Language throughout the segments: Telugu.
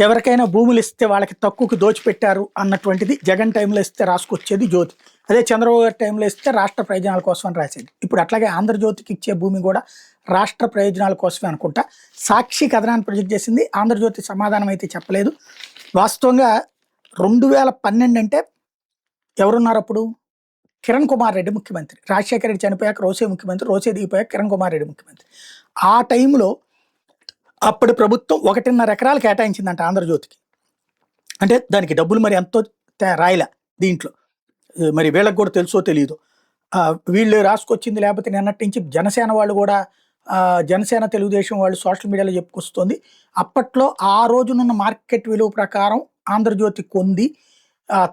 ఎవరికైనా భూములు ఇస్తే వాళ్ళకి తక్కువకి దోచిపెట్టారు అన్నటువంటిది జగన్ టైంలో ఇస్తే రాసుకొచ్చేది జ్యోతి. అదే చంద్రబాబు గారి టైంలో ఇస్తే రాష్ట్ర ప్రయోజనాల కోసం అని రాసేది. ఇప్పుడు అట్లాగే ఆంధ్రజ్యోతికి ఇచ్చే భూమి కూడా రాష్ట్ర ప్రయోజనాల కోసమే అనుకుంటా. సాక్షి కథనాన్ని ప్రొజెక్ట్ చేసింది, ఆంధ్రజ్యోతి సమాధానం అయితే చెప్పలేదు. వాస్తవంగా 2012 అంటే ఎవరున్నారు అప్పుడు? కిరణ్ కుమార్ రెడ్డి ముఖ్యమంత్రి. రాజశేఖర రెడ్డి చనిపోయాక రోసే ముఖ్యమంత్రి, రోసే దిగిపోయాక కిరణ్ కుమార్ రెడ్డి ముఖ్యమంత్రి. ఆ టైంలో అప్పటి ప్రభుత్వం 1.5 ఎకరాలు కేటాయించిందంట ఆంధ్రజ్యోతికి. అంటే దానికి డబ్బులు మరి ఎంతో రాయలే దీంట్లో, మరి వీళ్ళకి కూడా తెలుసో తెలియదు. వీళ్ళు రాసుకొచ్చింది, లేకపోతే నిన్నటి నుంచి జనసేన వాళ్ళు కూడా జనసేన తెలుగుదేశం వాళ్ళు సోషల్ మీడియాలో చెప్పుకొస్తుంది. అప్పట్లో ఆ రోజునున్న మార్కెట్ విలువ ప్రకారం ఆంధ్రజ్యోతి కొంది,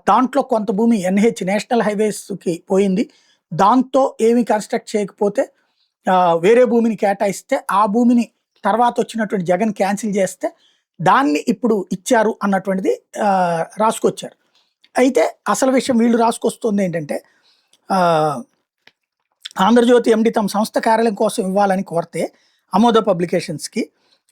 దాంట్లో కొంత భూమి ఎన్హెచ్ నేషనల్ హైవేస్కి పోయింది. దాంతో ఏమీ కన్స్ట్రక్ట్ చేయకపోతే వేరే భూమిని కేటాయిస్తే ఆ భూమిని తర్వాత వచ్చినటువంటి జగన్ క్యాన్సిల్ చేస్తే దాన్ని ఇప్పుడు ఇచ్చారు అన్నటువంటిది రాసుకొచ్చారు. అయితే అసలు విషయం వీళ్ళు రాసుకొస్తుంది ఏంటంటే, ఆంధ్రజ్యోతి ఎండి తమ సంస్థ కార్యాలయం కోసం ఇవ్వాలని కోరితే అమోద పబ్లికేషన్స్కి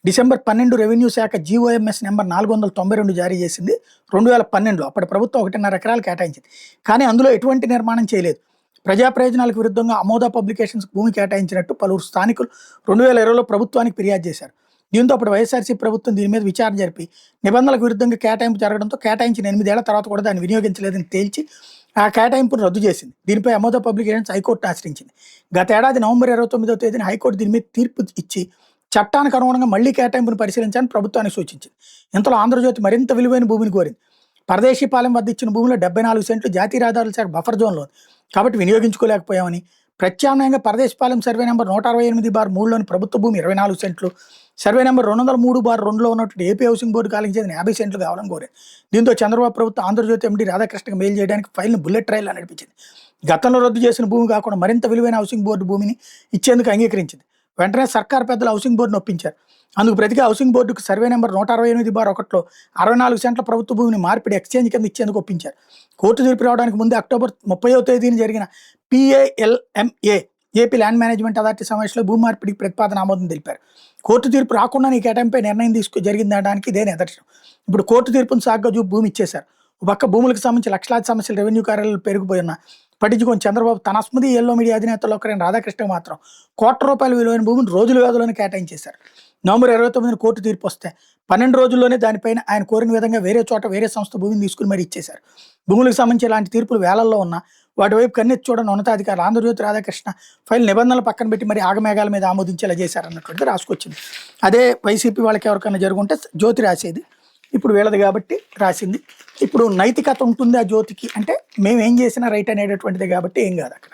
డిసెంబర్ 12 రెవెన్యూ శాఖ జీఓఎంఎస్ నెంబర్ 492 జారీ చేసింది 2012లో. అప్పటి ప్రభుత్వం 1.5 ఎకరాలు కేటాయించింది, కానీ అందులో ఎటువంటి నిర్మాణం చేయలేదు. ప్రజా ప్రయోజనాలకు విరుద్ధంగా అమోద పబ్లికేషన్స్ భూమి కేటాయించినట్టు పలువురు స్థానికులు 2020లో ప్రభుత్వానికి ఫిర్యాదు చేశారు. దీంతో అప్పుడు వైఎస్ఆర్సీ ప్రభుత్వం దీని మీద విచారణ జరిపి నిబంధనలకు విరుద్ధంగా కేటాయింపు జరగడంతో కేటాయించిన 8 ఏళ్ల తర్వాత కూడా దాన్ని వినియోగించలేదని తేల్చి ఆ కేటాయింపును రద్దు చేసింది. దీనిపై అమోద పబ్లికేషన్స్ హైకోర్టును ఆశ్రయించింది. గత ఏడాది నవంబర్ 29వ తేదీన హైకోర్టు దీని మీద తీర్పు ఇచ్చి చట్టానికి అనుగుణంగా మళ్లీ కేటాయింపును పరిశీలించాలని ప్రభుత్వానికి సూచించింది. ఇంతలో ఆంధ్రజ్యోతి మరింత విలువైన భూమిని కోరింది. పరదేశీపాలెం వద్ద ఇచ్చిన భూమిలో 74 సెంట్లు జాతీయ రహదారుల శాఖ బఫర్ జోన్లో ఉంది కాబట్టి వినియోగించుకోలేకపోయామని, ప్రత్యామ్నాయంగా పరదేశీపాలెం సర్వే నెంబర్ 168/3లోని ప్రభుత్వ భూమి 24 సెంట్లు, సర్వే నెంబర్ 203/2లో ఉన్నటువంటి ఏపీ హౌసింగ్ బోర్డు కాలికి చెందిన 50 సెంట్లు కావాలని కోరారు. దీంతో చంద్రబాబు ప్రభుత్వం ఆంధ్రజ్యోతి ఎండి రాధాకృష్ణకి మెయిల్ చేయడానికి ఫైల్ని బుల్లెట్ ట్రైల్లో నడిపించింది. గతంలో రద్దు చేసిన భూమి కాకుండా మరింత విలువైన హౌసింగ్ బోర్డు భూమిని ఇచ్చేందుకు అంగీకరించింది. వెంటనే సర్కార్ పెద్దలు హౌసింగ్ బోర్డును ఒప్పించారు. అందుకు ప్రతిగా హౌసింగ్ బోర్డుకు సర్వే నెంబర్ 168/1లో 64 సెంట్ల ప్రభుత్వ భూమిని మార్పిడి ఎక్స్చేంజ్ కింద ఇచ్చేందుకు ఒప్పించారు. కోర్టు తీర్పు రావడానికి ముందే అక్టోబర్ 30వ తేదీన జరిగిన PALMA AP land management authority సమావేశంలో భూమి మార్పిడికి ప్రతిపాదన ఆమోదం తెలిపారు. కోర్టు తీర్పు రాకుండా ఈ కేటాయింపై నిర్ణయం జరిగిందనడానికి ఇదే నిదర్శనం. ఇప్పుడు కోర్టు తీర్పును సాగ్గా చూపి భూమి ఇచ్చేశారు. ఒక పక్క భూములకు సంబంధించి లక్షలాది సమస్యలు రెవెన్యూ కార్యాలయాలు పెరిగిపోయిన పట్టించుకొని చంద్రబాబు తన అస్మది ఎల్లో మీడియా అధినేతల్లో ఒకరైన రాధాకృష్ణకు మాత్రం ₹1,00,00,000 విలువైన భూమిని రోజుల వ్యవధిలోనే కేటాయించేశారు. నవంబర్ 29న కోర్టు తీర్పు వస్తే 12 రోజుల్లోనే దానిపైన ఆయన కోరిన విధంగా వేరే చోట వేరే సంస్థ భూమిని తీసుకుని మరి ఇచ్చేశారు. భూములకు సంబంధించి ఇలాంటి తీర్పులు వేలల్లో ఉన్నా వాటి వైపు కన్నెత్తి చూడని ఉన్నతాధికారులు ఆంధ్రజ్యోతి రాధాకృష్ణ ఫైల్ నిబంధనలు పక్కన పెట్టి మరి ఆగమేఘాల మీద ఆమోదించేలా చేశారన్నటువంటిది రాసుకొచ్చింది. అదే వైసీపీ వాళ్ళకి ఎవరికైనా జరుగుంటే జ్యోతి రాసేది, ఇప్పుడు వీళ్ళది కాబట్టి రాసింది. ఇప్పుడు నైతికత ఉంటుంది ఆ జ్యోతికి అంటే మేము ఏం చేసినా రైట్ అనేటటువంటిదే కాబట్టి ఏం కాదు అక్కడ.